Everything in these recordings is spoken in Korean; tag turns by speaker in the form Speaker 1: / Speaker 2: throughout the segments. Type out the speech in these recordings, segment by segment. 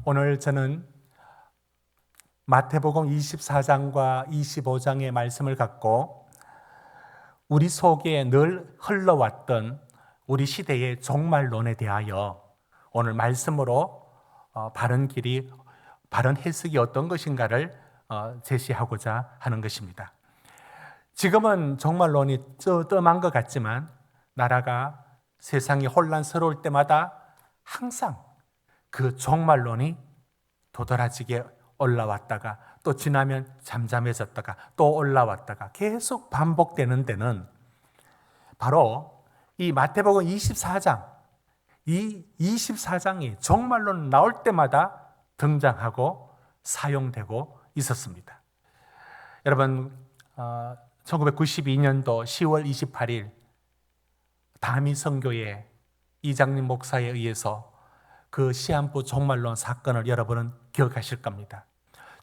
Speaker 1: 오늘 저는 마태복음 24장과 25장의 말씀을 갖고 우리 속에 늘 흘러왔던 우리 시대의 종말론에 대하여 오늘 말씀으로 바른 길이, 바른 해석이 어떤 것인가를 제시하고자 하는 것입니다. 지금은 종말론이 뜸한 것 같지만 나라가 세상이 혼란스러울 때마다 항상 그 종말론이 도드라지게 올라왔다가 또 지나면 잠잠해졌다가 또 올라왔다가 계속 반복되는 데는 바로 이 마태복음 24장, 이 24장이 종말론 나올 때마다 등장하고 사용되고 있었습니다. 여러분, 1992년도 10월 28일 다미 선교회 이장님 목사에 의해서 그 시한부 종말론 사건을 여러분은 기억하실 겁니다.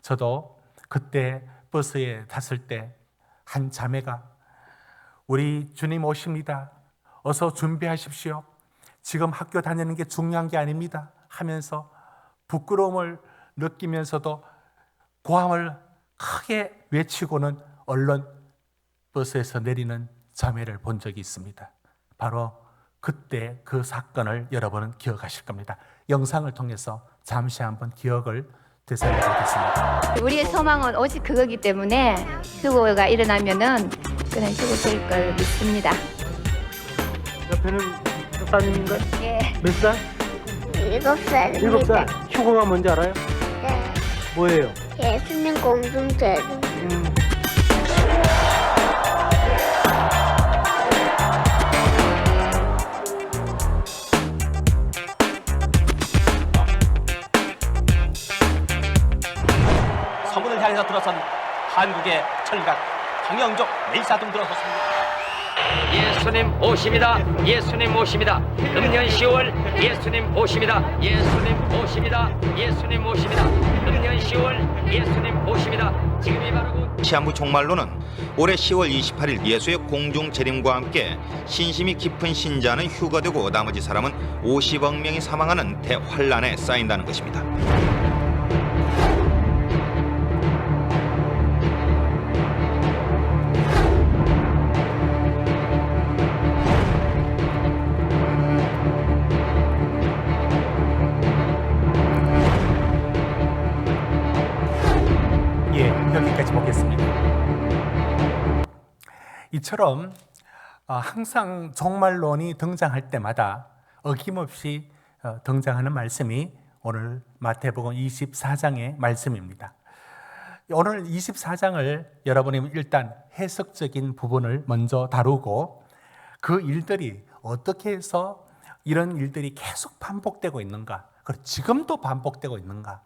Speaker 1: 저도 그때 버스에 탔을 때 한 자매가 우리 주님 오십니다. 어서 준비하십시오. 지금 학교 다니는 게 중요한 게 아닙니다. 하면서 부끄러움을 느끼면서도 고함을 크게 외치고는 얼른 버스에서 내리는 자매를 본 적이 있습니다. 바로 그때 그 사건을 여러분은 기억하실 겁니다. 영상을 통해서 잠시 한번 기억을 되살려보겠습니다.
Speaker 2: 우리의 소망은 오직 그거기 때문에 휴고가 일어나면은 그는 휴고 될 걸 믿습니다.
Speaker 3: 옆에는 목사님인가요?
Speaker 2: 예.
Speaker 3: 몇 살?
Speaker 4: 7살입니다.
Speaker 3: 7살. 휴고가 뭔지 알아요?
Speaker 4: 네.
Speaker 3: 뭐예요?
Speaker 4: 예수님 공동체로
Speaker 5: 서문을 향해서 들어선 한국의 철각 황영조 메이사등 들어섰습니다.
Speaker 6: 예수님 오십니다. 예수님 오십니다. 금년 10월 예수님 오십니다. 예수님 오십니다. 예수님 오십니다. 금년 10월 예수님 오십니다. 지금이 바로
Speaker 7: 시한부 종말론은 올해 10월 28일 예수의 공중 재림과 함께 신심이 깊은 신자는 휴거되고 나머지 사람은 50억 명이 사망하는 대환란에 쌓인다는 것입니다.
Speaker 1: 여기까지 보겠습니다. 이처럼 항상 종말론이 등장할 때마다 어김없이 등장하는 말씀이 오늘 마태복음 24장의 말씀입니다. 오늘 24장을 여러분이 일단 해석적인 부분을 먼저 다루고 그 일들이 어떻게 해서 이런 일들이 계속 반복되고 있는가, 그리고 지금도 반복되고 있는가,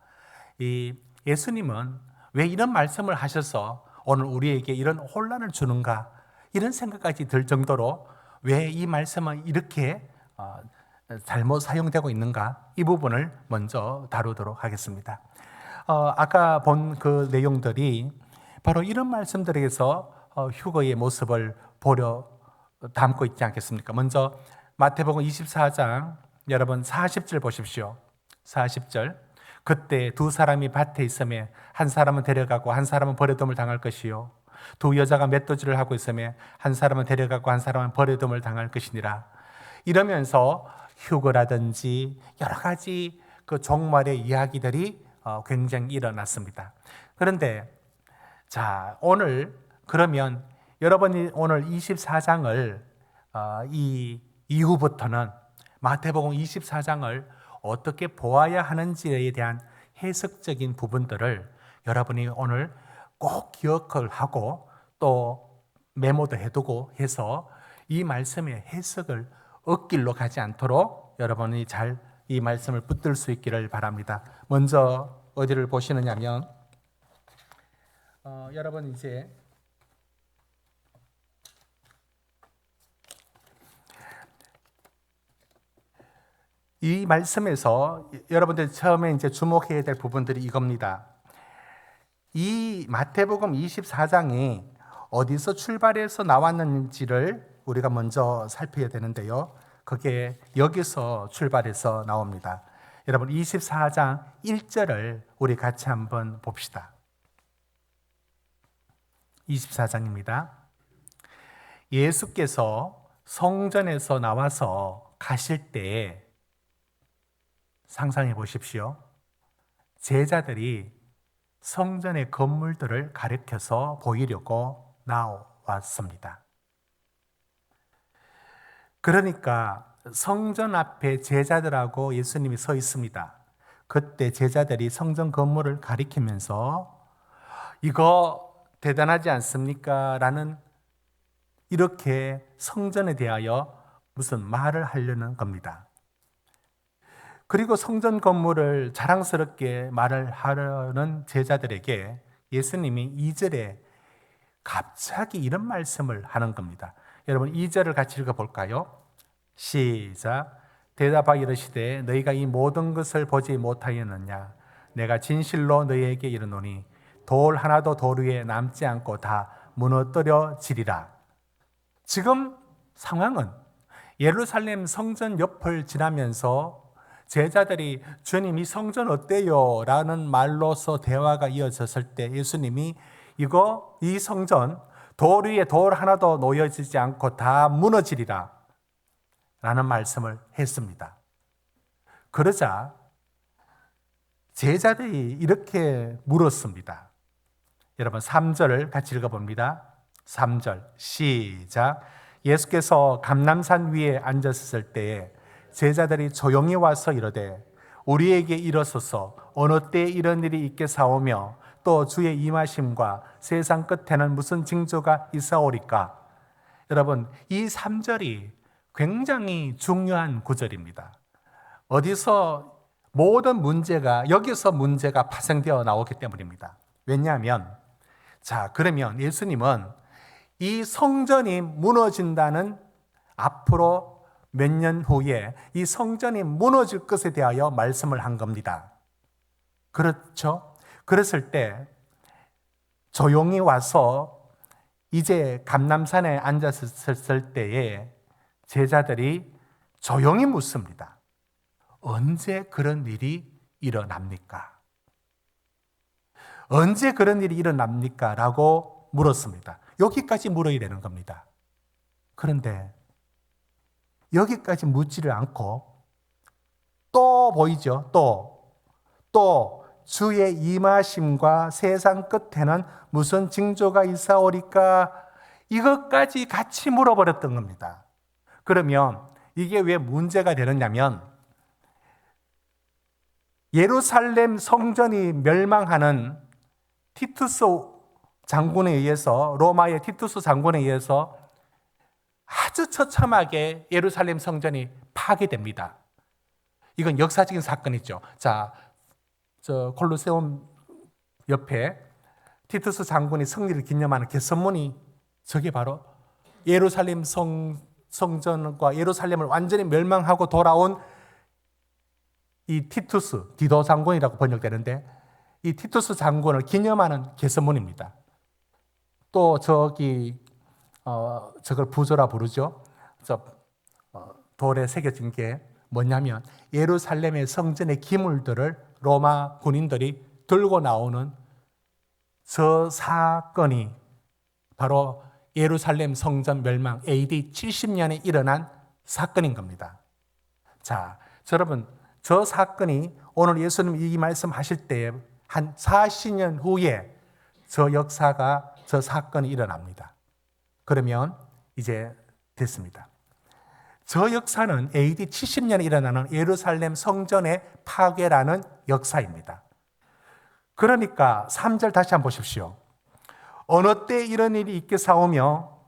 Speaker 1: 이 예수님은 왜 이런 말씀을 하셔서 오늘 우리에게 이런 혼란을 주는가, 이런 생각까지 들 정도로 왜 이 말씀은 이렇게 잘못 사용되고 있는가, 이 부분을 먼저 다루도록 하겠습니다. 아까 본 그 내용들이 바로 이런 말씀들에서 휴거의 모습을 담고 있지 않겠습니까? 먼저 마태복음 24장 여러분 40절 보십시오. 40절. 그때 두 사람이 밭에 있으며 한 사람은 데려가고 한 사람은 버려둠을 당할 것이요 두 여자가 맷도질을 하고 있으며 한 사람은 데려가고 한 사람은 버려둠을 당할 것이니라. 이러면서 휴거라든지 여러 가지 그 종말의 이야기들이 굉장히 일어났습니다. 그런데 자, 오늘 그러면 여러분이 오늘 24장을 이 이후부터는 마태복음 24장을 어떻게 보아야 하는지에 대한 해석적인 부분들을 여러분이 오늘 꼭 기억을 하고 또 메모도 해두고 해서 이 말씀의 해석을 엇길로 가지 않도록 여러분이 잘 이 말씀을 붙들 수 있기를 바랍니다. 먼저 어디를 보시느냐면 여러분 이제 이 말씀에서 여러분들 처음에 이제 주목해야 될 부분들이 이겁니다. 이 마태복음 24장이 어디서 출발해서 나왔는지를 우리가 먼저 살펴야 되는데요. 그게 여기서 출발해서 나옵니다. 여러분 24장 1절을 우리 같이 한번 봅시다. 24장입니다. 예수께서 성전에서 나와서 가실 때에 상상해 보십시오. 제자들이 성전의 건물들을 가리켜서 보이려고 나왔습니다. 그러니까 성전 앞에 제자들하고 예수님이 서 있습니다. 그때 제자들이 성전 건물을 가리키면서 이거 대단하지 않습니까? 라는 이렇게 성전에 대하여 무슨 말을 하려는 겁니다. 그리고 성전 건물을 자랑스럽게 말을 하려는 제자들에게 예수님이 2절에 갑자기 이런 말씀을 하는 겁니다. 여러분 2절을 같이 읽어볼까요? 시작. 대답하여 이르시되 너희가 이 모든 것을 보지 못하였느냐? 내가 진실로 너희에게 이르노니 돌 하나도 돌 위에 남지 않고 다 무너뜨려지리라. 지금 상황은 예루살렘 성전 옆을 지나면서 제자들이 주님 이 성전 어때요? 라는 말로서 대화가 이어졌을 때 예수님이 이 성전 돌 위에 돌 하나도 놓여지지 않고 다 무너지리라 라는 말씀을 했습니다. 그러자 제자들이 이렇게 물었습니다. 여러분 3절을 같이 읽어봅니다. 3절 시작. 예수께서 감람산 위에 앉았을 때에 제자들이 조용히 와서 이르되 우리에게 이르소서 어느 때 이런 일이 있겠사오며 또 주의 임하심과 세상 끝에는 무슨 징조가 있사오리까? 여러분 이 3절이 굉장히 중요한 구절입니다. 어디서 모든 문제가 여기서 문제가 파생되어 나오기 때문입니다. 왜냐하면 그러면 예수님은 이 성전이 무너진다는 앞으로 몇 년 후에 이 성전이 무너질 것에 대하여 말씀을 한 겁니다. 그렇죠? 그랬을 때 조용히 와서 이제 감람산에 앉았을 때에 제자들이 조용히 묻습니다. 언제 그런 일이 일어납니까? 언제 그런 일이 일어납니까? 라고 물었습니다. 여기까지 물어야 되는 겁니다. 그런데 여기까지 묻지를 않고 또 보이죠? 또 주의 임하심과 세상 끝에는 무슨 징조가 있사오리까? 이것까지 같이 물어버렸던 겁니다. 그러면 이게 왜 문제가 되느냐면 예루살렘 성전이 멸망하는 티투스 장군에 의해서 로마의 티투스 장군에 의해서 아주 처참하게 예루살렘 성전이 파괴됩니다. 이건 역사적인 사건이죠. 저 콜로세움 옆에 티투스 장군이 승리를 기념하는 개선문이 저게 바로 예루살렘 성전과 예루살렘을 완전히 멸망하고 돌아온 이 티투스, 디도 장군이라고 번역되는데 이 티투스 장군을 기념하는 개선문입니다. 또 저걸 부조라 부르죠. 돌에 새겨진 게 뭐냐면 예루살렘의 성전의 기물들을 로마 군인들이 들고 나오는 저 사건이 바로 예루살렘 성전 멸망 AD 70년에 일어난 사건인 겁니다. 여러분 저 사건이 오늘 예수님 이 말씀하실 때 한 40년 후에 저 사건이 일어납니다. 그러면 이제 됐습니다. 저 역사는 AD 70년에 일어나는 예루살렘 성전의 파괴라는 역사입니다. 그러니까 3절 다시 한번 보십시오. 어느 때 이런 일이 있겠사오며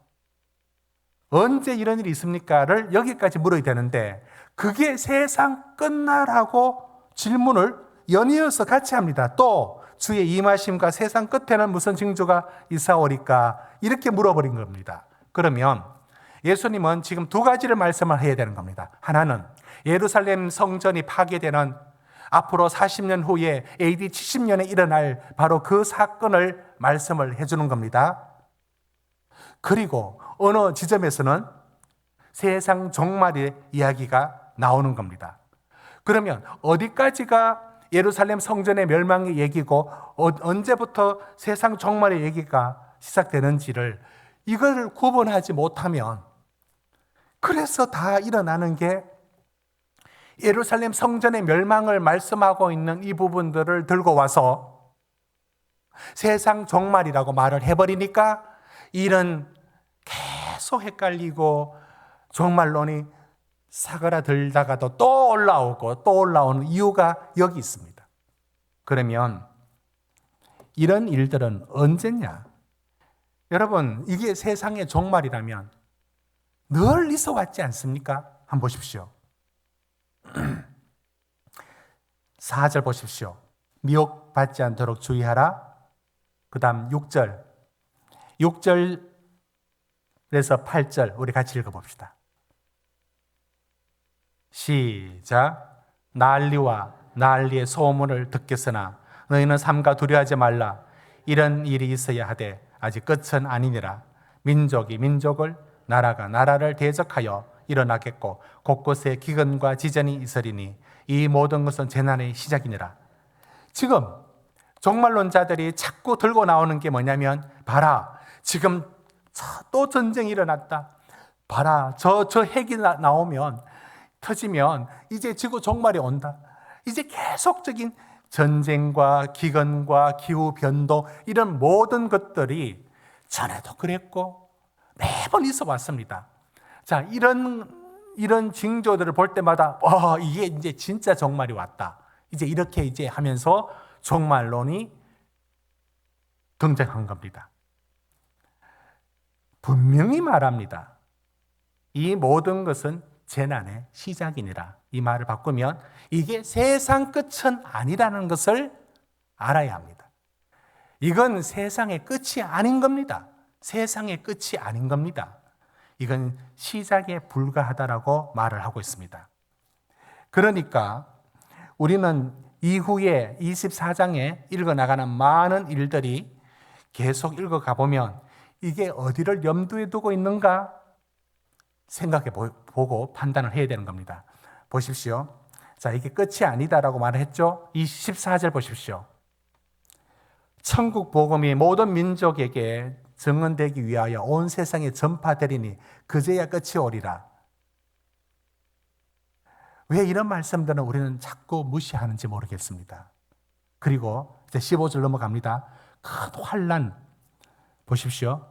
Speaker 1: 언제 이런 일이 있습니까?를 여기까지 물어야 되는데 그게 세상 끝나라고 질문을 연이어서 같이 합니다. 또 주의 임하심과 세상 끝에는 무슨 징조가 있사오리까? 이렇게 물어버린 겁니다. 그러면 예수님은 지금 두 가지를 말씀을 해야 되는 겁니다. 하나는 예루살렘 성전이 파괴되는 앞으로 40년 후에 AD 70년에 일어날 바로 그 사건을 말씀을 해주는 겁니다. 그리고 어느 지점에서는 세상 종말의 이야기가 나오는 겁니다. 그러면 어디까지가 예루살렘 성전의 멸망의 얘기고 언제부터 세상 종말의 얘기가 시작되는지를 이걸 구분하지 못하면, 그래서 다 일어나는 게 예루살렘 성전의 멸망을 말씀하고 있는 이 부분들을 들고 와서 세상 종말이라고 말을 해버리니까 일은 계속 헷갈리고 종말론이 사그라들다가도 또 올라오고 또 올라오는 이유가 여기 있습니다. 그러면 이런 일들은 언제냐? 여러분, 이게 세상의 종말이라면 늘 있어 왔지 않습니까? 한번 보십시오. 4절 보십시오. 미혹받지 않도록 주의하라. 그 다음 6절. 6절에서 8절 우리 같이 읽어봅시다. 시작. 난리와 난리의 소문을 듣겠으나 너희는 삼가 두려워하지 말라. 이런 일이 있어야 하되 아직 끝은 아니니라. 민족이 민족을, 나라가 나라를 대적하여 일어나겠고 곳곳에 기근과 지전이 있으리니 이 모든 것은 재난의 시작이니라. 지금 종말론자들이 자꾸 들고 나오는 게 뭐냐면, 봐라, 지금 또 전쟁이 일어났다. 봐라, 저 핵이 나오면, 터지면 이제 지구 종말이 온다. 이제 계속적인 전쟁과 기근과 기후 변동, 이런 모든 것들이 전에도 그랬고 매번 있어 왔습니다. 자, 이런 징조들을 볼 때마다 이게 이제 진짜 종말이 왔다. 이제 이렇게 이제 하면서 종말론이 등장한 겁니다. 분명히 말합니다. 이 모든 것은 재난의 시작이니라. 이 말을 바꾸면 이게 세상 끝은 아니라는 것을 알아야 합니다. 이건 세상의 끝이 아닌 겁니다. 세상의 끝이 아닌 겁니다. 이건 시작에 불과하다라고 말을 하고 있습니다. 그러니까 우리는 이후에 24장에 읽어나가는 많은 일들이 계속 읽어가 보면 이게 어디를 염두에 두고 있는가 생각해 보고 판단을 해야 되는 겁니다. 보십시오. 자, 이게 끝이 아니다라고 말을 했죠. 14절 보십시오. 천국 복음이 모든 민족에게 증언되기 위하여 온 세상에 전파되리니 그제야 끝이 오리라. 왜 이런 말씀들은 우리는 자꾸 무시하는지 모르겠습니다. 그리고 이제 15절 넘어갑니다. 큰 환난 보십시오.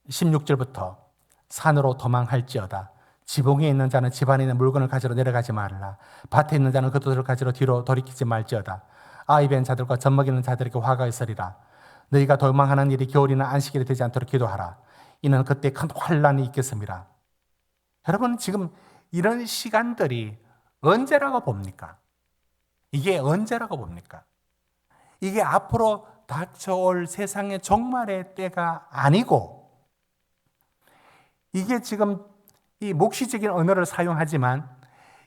Speaker 1: 16절부터 산으로 도망할지어다. 지붕에 있는 자는 집 안에 있는 물건을 가지러 내려가지 말라. 밭에 있는 자는 그것을 가지러 뒤로 돌이키지 말지어다. 아이 벤 자들과 젖먹이는 자들에게 화가 있으리라. 너희가 도망하는 일이 겨울이나 안식일이 되지 않도록 기도하라. 이는 그때 큰 환난이 있겠습니다. 여러분, 지금 이런 시간들이 언제라고 봅니까? 이게 언제라고 봅니까? 이게 앞으로 닥쳐올 세상의 종말의 때가 아니고, 이게 지금 이 묵시적인 언어를 사용하지만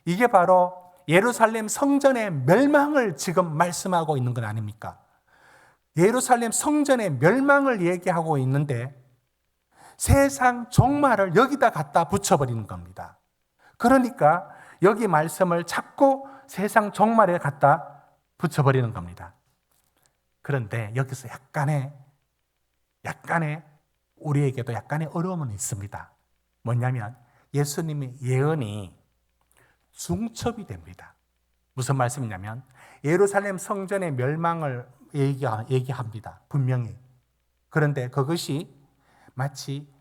Speaker 1: 이게 바로 예루살렘 성전의 멸망을 지금 말씀하고 있는 건 아닙니까? 예루살렘 성전의 멸망을 얘기하고 있는데 세상 종말을 여기다 갖다 붙여버리는 겁니다. 그러니까 여기 말씀을 자꾸 세상 종말에 갖다 붙여버리는 겁니다. 그런데 여기서 약간의 우리에게도 약간의 어려움은 있습니다. 뭐냐면 예수님의 예언이 중첩이 됩니다. 무슨 말씀이냐면 예루살렘 성전의 멸망을 얘기합니다. 분명히. 그런데 그것이 마치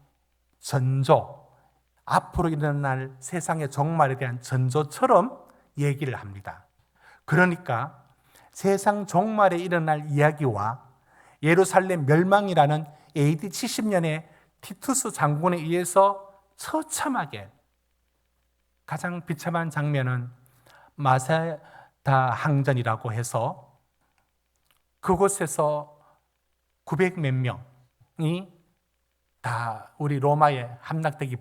Speaker 1: 전조, 앞으로 일어날 세상의 종말에 대한 전조처럼 얘기를 합니다. 그러니까 세상 종말에 일어날 이야기와 예루살렘 멸망이라는 AD 70년에 티투스 장군에 의해서 처참하게, 가장 비참한 장면은 마세다 항전이라고 해서 그곳에서 900몇 명이 다 우리 로마에 함락되기,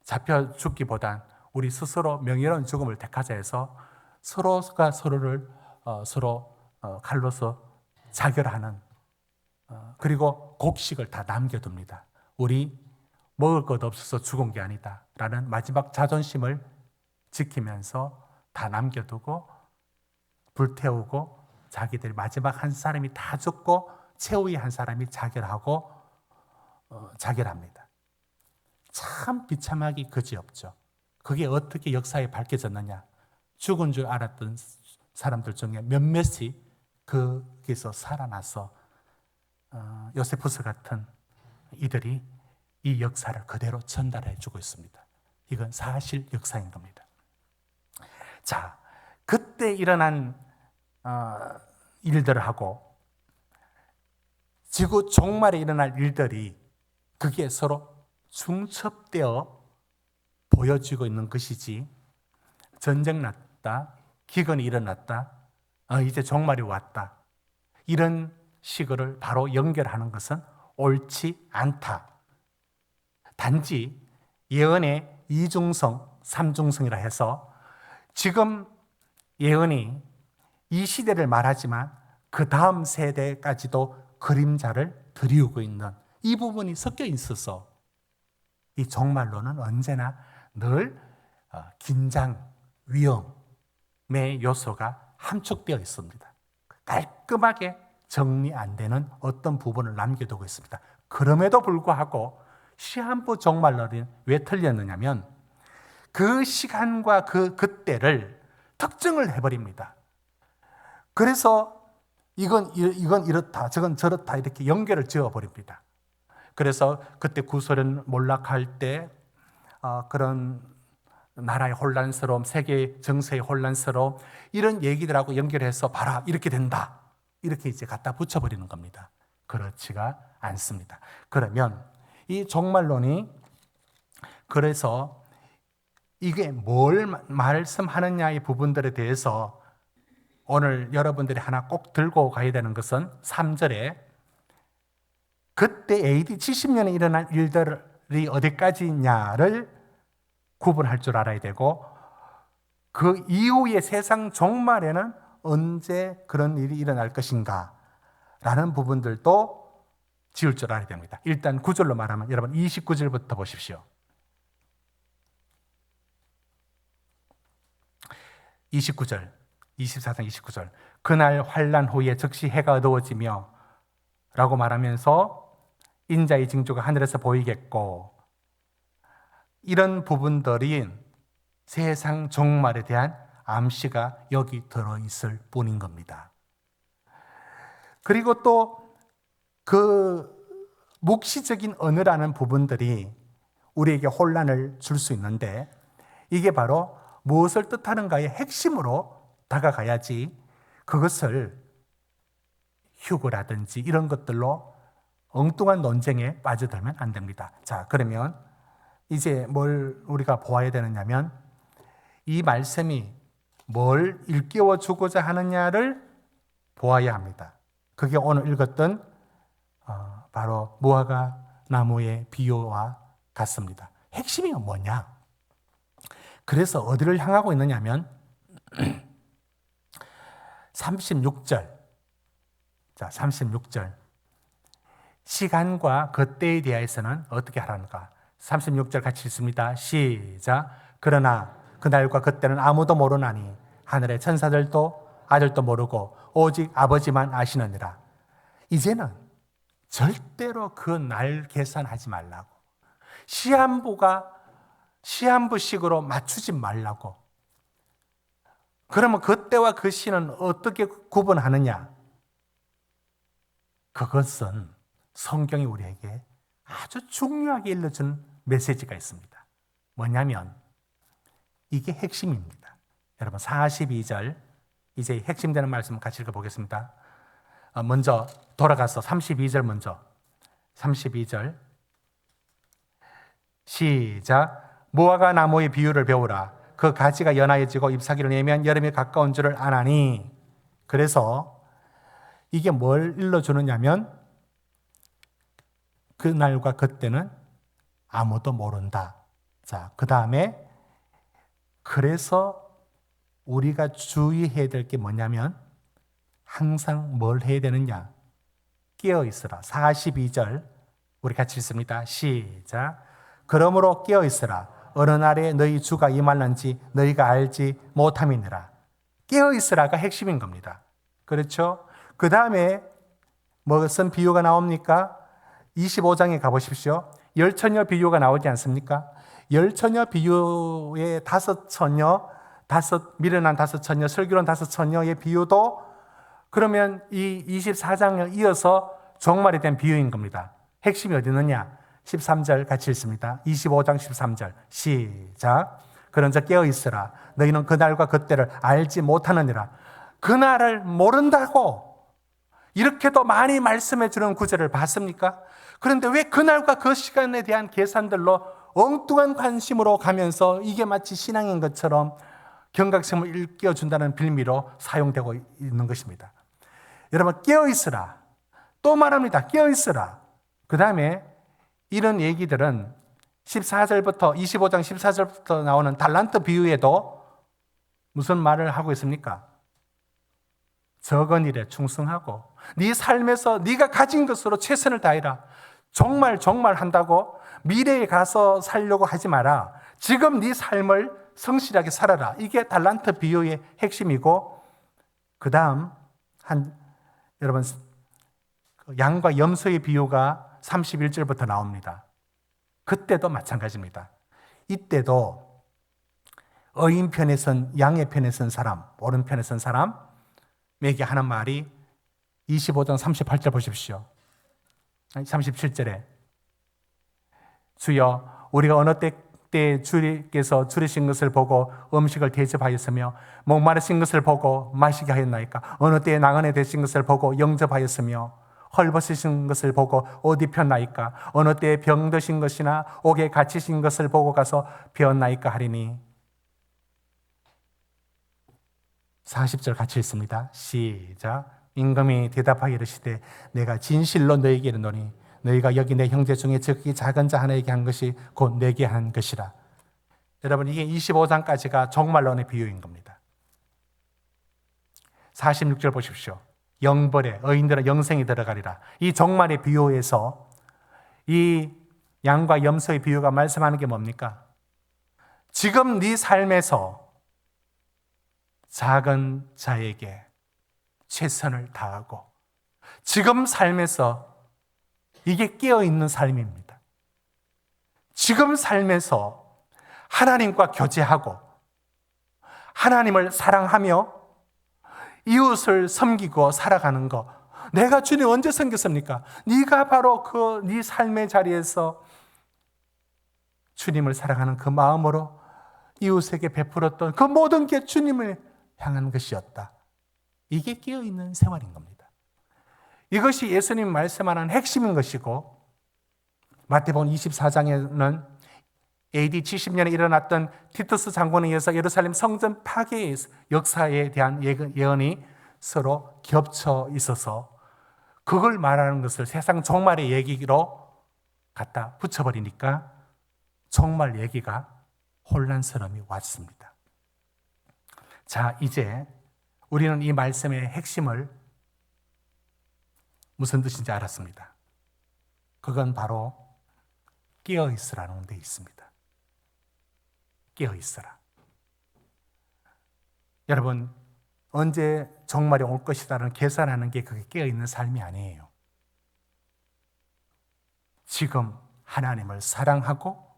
Speaker 1: 잡혀 죽기보단 우리 스스로 명예로운 죽음을 택하자 해서 서로가 서로를 칼로서 자결하는, 그리고 곡식을 다 남겨둡니다. 우리 먹을 것 없어서 죽은 게 아니다 라는 마지막 자존심을 지키면서 다 남겨두고 불태우고 자기들 마지막 한 사람이 다 죽고 최후의 한 사람이 자결하고 자결합니다. 참 비참하기 그지없죠. 그게 어떻게 역사에 밝혀졌느냐? 죽은 줄 알았던 사람들 중에 몇몇이 거기서 살아나서 요세푸스 같은 이들이 이 역사를 그대로 전달해 주고 있습니다. 이건 사실 역사인 겁니다. 자, 그때 일어난 일들하고 지구 종말에 일어날 일들이 그게 서로 중첩되어 보여지고 있는 것이지, 전쟁 났다, 기근이 일어났다, 이제 종말이 왔다, 이런 식으로 바로 연결하는 것은 옳지 않다. 단지 예언의 이중성, 삼중성이라 해서 지금 예언이 이 시대를 말하지만 그 다음 세대까지도 그림자를 드리우고 있는 이 부분이 섞여 있어서 이 종말론은 언제나 늘 긴장, 위험의 요소가 함축되어 있습니다. 깔끔하게 정리 안 되는 어떤 부분을 남겨두고 있습니다. 그럼에도 불구하고 시한부 종말론이 왜 틀렸느냐면 그 시간과 그때를 특정을 해버립니다. 그래서 이건 이렇다, 저건 저렇다 이렇게 연결을 지어버립니다. 그래서 그때 구소련 몰락할 때 그런 나라의 혼란스러움, 세계 정세의 혼란스러움, 이런 얘기들하고 연결해서 봐라 이렇게 된다, 이렇게 이제 갖다 붙여버리는 겁니다. 그렇지가 않습니다. 그러면 이 종말론이 그래서 이게 뭘 말씀하느냐의 부분들에 대해서 오늘 여러분들이 하나 꼭 들고 가야 되는 것은 3절에 그때 AD 70년에 일어난 일들이 어디까지냐를 구분할 줄 알아야 되고, 그 이후의 세상 종말에는 언제 그런 일이 일어날 것인가 라는 부분들도 지을 줄 알아야 됩니다. 일단 9절로 말하면 여러분 29절부터 보십시오. 29절, 24장 29절. 그날 환난 후에 즉시 해가 어두워지며 라고 말하면서 인자의 징조가 하늘에서 보이겠고, 이런 부분들이 세상 종말에 대한 암시가 여기 들어있을 뿐인 겁니다. 그리고 또 그 묵시적인 언어라는 부분들이 우리에게 혼란을 줄 수 있는데, 이게 바로 무엇을 뜻하는가의 핵심으로 다가가야지 그것을 휴거라든지 이런 것들로 엉뚱한 논쟁에 빠져들면 안 됩니다. 자, 그러면 이제 뭘 우리가 보아야 되느냐면 이 말씀이 뭘 일깨워 주고자 하느냐를 보아야 합니다. 그게 오늘 읽었던 바로 무화과 나무의 비유와 같습니다. 핵심이 뭐냐? 그래서 어디를 향하고 있느냐면 36절. 자, 36절. 시간과 그때에 대해서는 어떻게 하라는가? 36절 같이 읽습니다. 시작. 그러나 그날과 그때는 아무도 모르나니 하늘의 천사들도 아들도 모르고 오직 아버지만 아시느니라. 이제는 절대로 그 날 계산하지 말라고, 시한부식으로 맞추지 말라고. 그러면 그때와 그 시는 어떻게 구분하느냐? 그것은 성경이 우리에게 아주 중요하게 일러준 메시지가 있습니다. 뭐냐면 이게 핵심입니다. 여러분 42절, 이제 핵심되는 말씀 같이 읽어보겠습니다. 먼저 돌아가서 32절 먼저. 32절 시작. 무화과 나무의 비유를 배우라. 그 가지가 연하여지고 잎사귀를 내면 여름이 가까운 줄을 아나니. 그래서 이게 뭘 일러주느냐면 그날과 그때는 아무도 모른다. 자, 그 다음에 그래서 우리가 주의해야 될 게 뭐냐면 항상 뭘 해야 되느냐? 깨어 있으라. 42절 우리 같이 읽습니다. 시작. 그러므로 깨어 있으라. 어느 날에 너희 주가 임할는지 너희가 알지 못함이니라. 깨어있으라가 핵심인 겁니다. 그렇죠? 그 다음에 무슨 비유가 나옵니까? 25장에 가보십시오. 열처녀 비유가 나오지 않습니까? 열처녀 비유의 미련한 다섯 처녀, 슬기로운 다섯 처녀의 비유도 그러면 이 24장을 이어서 종말에 대한 비유인 겁니다. 핵심이 어디 있느냐? 13절 같이 읽습니다. 25장 13절 시작. 그런즉 깨어있으라. 너희는 그날과 그때를 알지 못하느니라. 그날을 모른다고 이렇게도 많이 말씀해 주는 구절을 봤습니까? 그런데 왜 그날과 그 시간에 대한 계산들로 엉뚱한 관심으로 가면서 이게 마치 신앙인 것처럼 경각심을 일깨워준다는 빌미로 사용되고 있는 것입니다. 여러분, 깨어있으라. 또 말합니다. 깨어있으라. 그 다음에 이런 얘기들은 14절부터 25장 14절부터 나오는 달란트 비유에도 무슨 말을 하고 있습니까? 적은 일에 충성하고 네 삶에서 네가 가진 것으로 최선을 다해라. 정말 한다고 미래에 가서 살려고 하지 마라. 지금 네 삶을 성실하게 살아라. 이게 달란트 비유의 핵심이고, 그 다음 여러분 양과 염소의 비유가 31절부터 나옵니다. 그때도 마찬가지입니다. 이때도 어인 편에 선 양의 편에 선 사람, 오른편에 선 사람에게 하는 말이 25장 38절 보십시오. 37절에 주여 우리가 어느 때 주께서 줄이신 것을 보고 음식을 대접하였으며 목마르신 것을 보고 마시게 하였나이까? 어느 때에 나그네 되신 것을 보고 영접하였으며 헐벗으신 것을 보고 옷 입혔나이까? 어느 때에 병드신 것이나 옥에 갇히신 것을 보고 가서 배웠나이까 하리니. 40절 같이 읽습니다. 시작. 임금이 대답하여 이르시되 내가 진실로 너희에게 이르노니 너희가 여기 내 형제 중에 적기 작은 자 하나에게 한 것이 곧 내게 한 것이라. 여러분, 이게 25장까지가 종말론의 비유인 겁니다. 46절 보십시오. 영벌에 의인들은 영생이 들어가리라. 이 종말의 비유에서 이 양과 염소의 비유가 말씀하는 게 뭡니까? 지금 네 삶에서 작은 자에게 최선을 다하고 지금 삶에서 이게 깨어있는 삶입니다. 지금 삶에서 하나님과 교제하고 하나님을 사랑하며 이웃을 섬기고 살아가는 거. 내가 주님 언제 섬겼습니까? 네가 바로 네 삶의 자리에서 주님을 사랑하는 그 마음으로 이웃에게 베풀었던 그 모든 게 주님을 향한 것이었다. 이게 깨어있는 생활인 겁니다. 이것이 예수님 말씀하는 핵심인 것이고, 마태복음 24장에는 AD 70년에 일어났던 티투스 장군에 의해서 예루살렘 성전 파괴의 역사에 대한 예언이 서로 겹쳐 있어서 그걸 말하는 것을 세상 종말의 얘기로 갖다 붙여버리니까 종말 얘기가 혼란스러움이 왔습니다. 자, 이제 우리는 이 말씀의 핵심을 무슨 뜻인지 알았습니다. 그건 바로 깨어있으라는 데 있습니다. 깨어있으라. 여러분, 언제 종말이 올 것이라는 계산하는 게 그게 깨어있는 삶이 아니에요. 지금 하나님을 사랑하고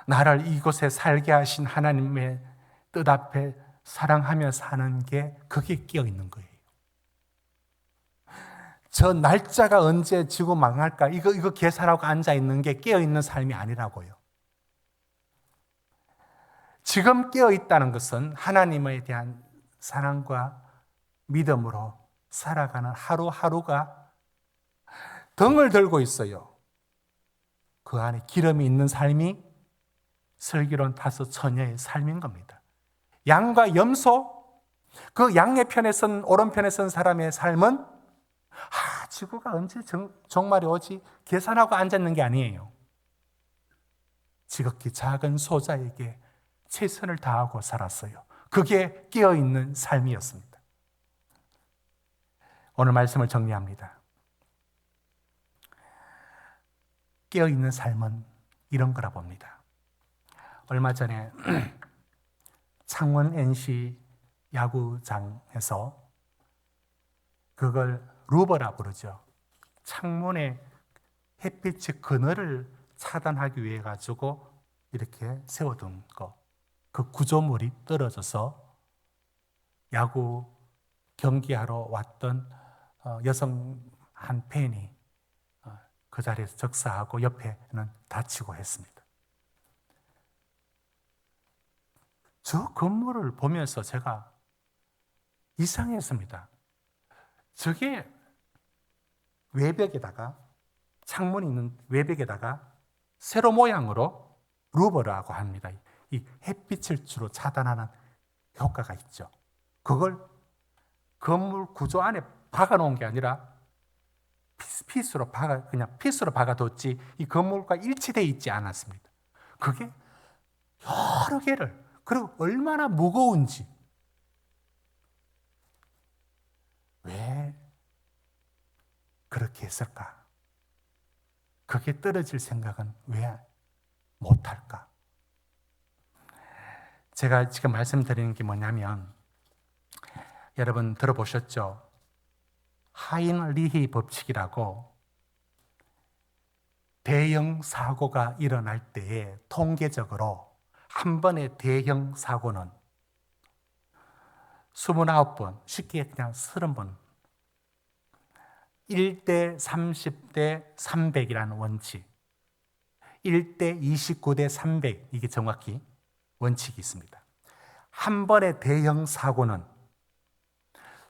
Speaker 1: 나를 이곳에 살게 하신 하나님의 뜻 앞에 사랑하며 사는 게 그게 깨어있는 거예요. 저 날짜가 언제 지구 망할까? 이거 계산하고 앉아있는 게 깨어있는 삶이 아니라고요. 지금 깨어있다는 것은 하나님에 대한 사랑과 믿음으로 살아가는 하루하루가 등을 들고 있어요. 그 안에 기름이 있는 삶이 슬기로운 다섯 처녀의 삶인 겁니다. 양과 염소, 그 양의 편에 선 오른편에 선 사람의 삶은 지구가 언제 종말이 오지 계산하고 앉았는 게 아니에요. 지극히 작은 소자에게 최선을 다하고 살았어요. 그게 깨어있는 삶이었습니다. 오늘 말씀을 정리합니다. 깨어있는 삶은 이런 거라 봅니다. 얼마 전에 창원 NC 야구장에서 그걸 루버라 부르죠. 창문에 햇빛의 그늘을 차단하기 위해 가지고 이렇게 세워둔 거. 그 구조물이 떨어져서 야구 경기하러 왔던 여성 한 팬이 그 자리에서 적사하고 옆에는 다치고 했습니다. 저 건물을 보면서 제가 이상했습니다. 저게 외벽에다가 창문이 있는 외벽에다가 세로 모양으로 루버라고 합니다. 이 햇빛을 주로 차단하는 효과가 있죠. 그걸 건물 구조 안에 박아 놓은 게 아니라 그냥 핏으로 박아뒀지 이 건물과 일치되어 있지 않았습니다. 그게 여러 개를, 그리고 얼마나 무거운지, 왜 그렇게 했을까? 그게 떨어질 생각은 왜 못할까? 제가 지금 말씀드리는 게 뭐냐면, 여러분 들어보셨죠? 하인리히 법칙이라고 대형 사고가 일어날 때에 통계적으로 한 번의 대형 사고는 29번, 쉽게 그냥 30번, 1대 30대 300이라는 원칙, 1대 29대 300, 이게 정확히 원칙이 있습니다. 한 번의 대형 사고는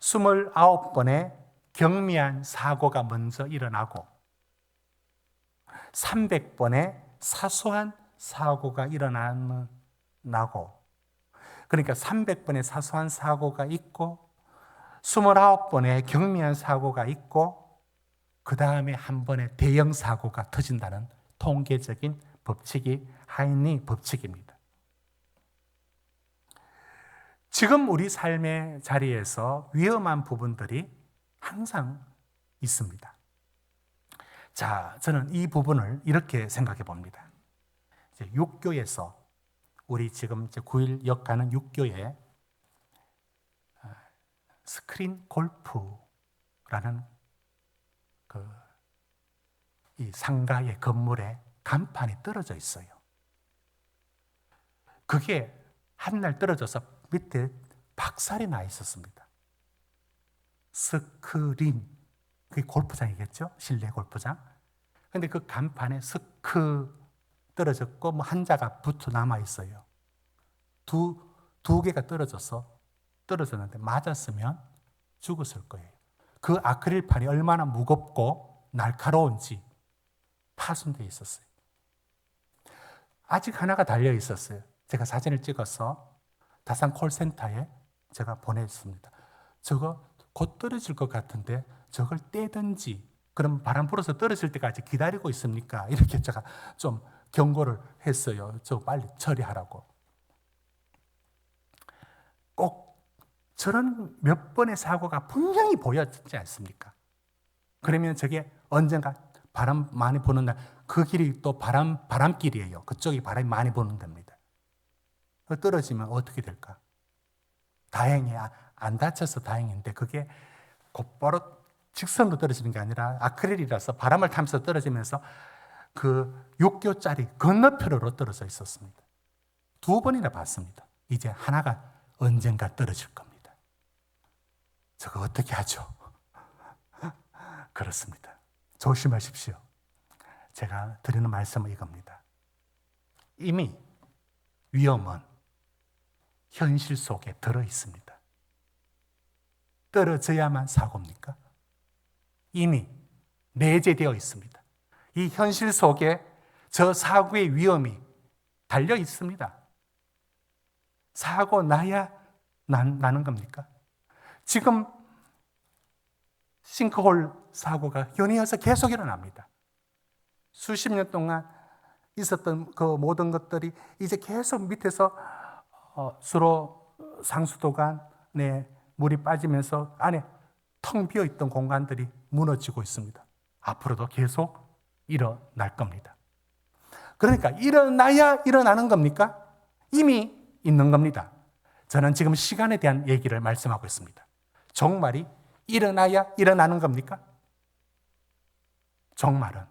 Speaker 1: 29번의 경미한 사고가 먼저 일어나고 300번의 사소한 사고가 일어나고, 그러니까 300번의 사소한 사고가 있고 29번의 경미한 사고가 있고 그 다음에 한 번의 대형 사고가 터진다는 통계적인 법칙이 하인리 법칙입니다. 지금 우리 삶의 자리에서 위험한 부분들이 항상 있습니다. 자, 저는 이 부분을 이렇게 생각해 봅니다. 이제 육교에서 우리 지금 이제 9.1역 가는 육교에 스크린 골프라는 이 상가의 건물에 간판이 떨어져 있어요. 그게 한날 떨어져서 밑에 박살이 나 있었습니다. 스크린, 그게 골프장이겠죠? 실내 골프장. 근데 그 간판에 스크 떨어졌고 뭐 한자가 붙어 남아 있어요. 두 개가 떨어졌는데 맞았으면 죽었을 거예요. 그 아크릴판이 얼마나 무겁고 날카로운지 파손되어 있었어요. 아직 하나가 달려 있었어요. 제가 사진을 찍어서 다산 콜센터에 제가 보냈습니다. 저거 곧 떨어질 것 같은데 저걸 떼든지, 그럼 바람 불어서 떨어질 때까지 기다리고 있습니까? 이렇게 제가 좀 경고를 했어요. 저 빨리 처리하라고. 꼭 저런 몇 번의 사고가 분명히 보였지 않습니까? 그러면 저게 언젠가 바람 많이 부는 날, 그 길이 또 바람길이에요. 그쪽이 바람이 많이 부는 겁니다. 떨어지면 어떻게 될까? 다행히 안 다쳐서 다행인데 그게 곧바로 직선으로 떨어지는 게 아니라 아크릴이라서 바람을 타면서 떨어지면서 그 6교짜리 건너편으로 떨어져 있었습니다. 2번이나 봤습니다. 이제 하나가 언젠가 떨어질 겁니다. 저거 어떻게 하죠? 그렇습니다. 조심하십시오. 제가 드리는 말씀은 이겁니다. 이미 위험은 현실 속에 들어 있습니다. 떨어져야만 사고입니까? 이미 내재되어 있습니다. 이 현실 속에 저 사고의 위험이 달려 있습니다. 사고 나야 나는 겁니까? 지금 싱크홀 사고가 연이어서 계속 일어납니다. 수십 년 동안 있었던 그 모든 것들이 이제 계속 밑에서 수로 상수도관에 물이 빠지면서 안에 텅 비어 있던 공간들이 무너지고 있습니다. 앞으로도 계속 일어날 겁니다. 그러니까 일어나야 일어나는 겁니까? 이미 있는 겁니다. 저는 지금 시간에 대한 얘기를 말씀하고 있습니다. 종말이 일어나야 일어나는 겁니까? 종말은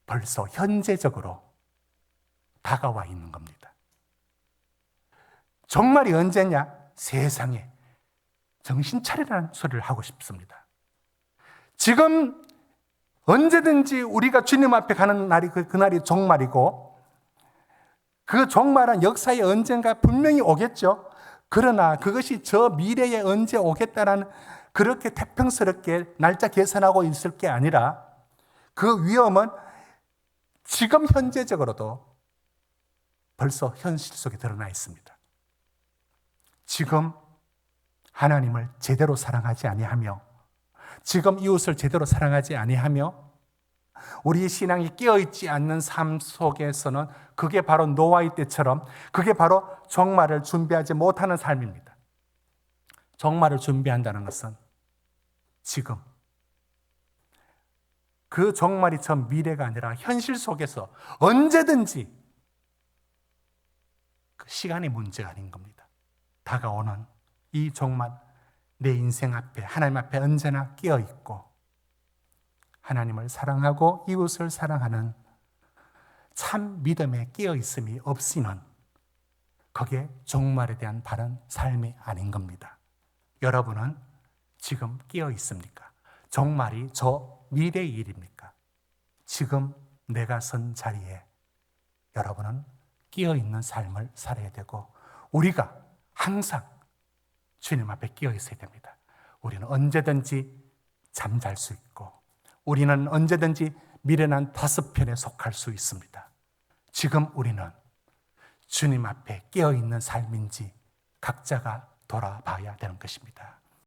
Speaker 1: 벌써 현재적으로 다가와 있는 겁니다. 종말이 언제냐? 세상에 정신 차리라는 소리를 하고 싶습니다. 지금 언제든지 우리가 주님 앞에 가는 날이 그날이 종말이고, 그 종말은 역사에 언젠가 분명히 오겠죠. 그러나 그것이 저 미래에 언제 오겠다라는 그렇게 태평스럽게 날짜 계산하고 있을 게 아니라, 그 위험은 지금 현재적으로도 벌써 현실 속에 드러나 있습니다. 지금 하나님을 제대로 사랑하지 아니하며, 지금 이웃을 제대로 사랑하지 아니하며, 우리의 신앙이 깨어있지 않는 삶 속에서는 그게 바로 노아의 때처럼, 그게 바로 종말을 준비하지 못하는 삶입니다. 종말을 준비한다는 것은 지금, 그 종말이 저 미래가 아니라 현실 속에서 언제든지, 그 시간의 문제가 아닌 겁니다. 다가오는 이 종말, 내 인생 앞에, 하나님 앞에 언제나 끼어있고 하나님을 사랑하고 이웃을 사랑하는 참 믿음에 끼어있음이 없이는 그게 종말에 대한 바른 삶이 아닌 겁니다. 여러분은 지금 끼어있습니까? 종말이 저 미래의 일입니까? 지금 내가 선 자리에 여러분은 끼어있는 삶을 살아야 되고, 우리가 항상 주님 앞에 끼어 있어야 됩니다. 우리는 언제든지 잠잘 수 있고, 우리는 언제든지 미련한 다섯 편에 속할 수 있습니다. 지금 우리는 주님 앞에 끼어 있는 삶인지 각자가 돌아봐야 되는 것입니다.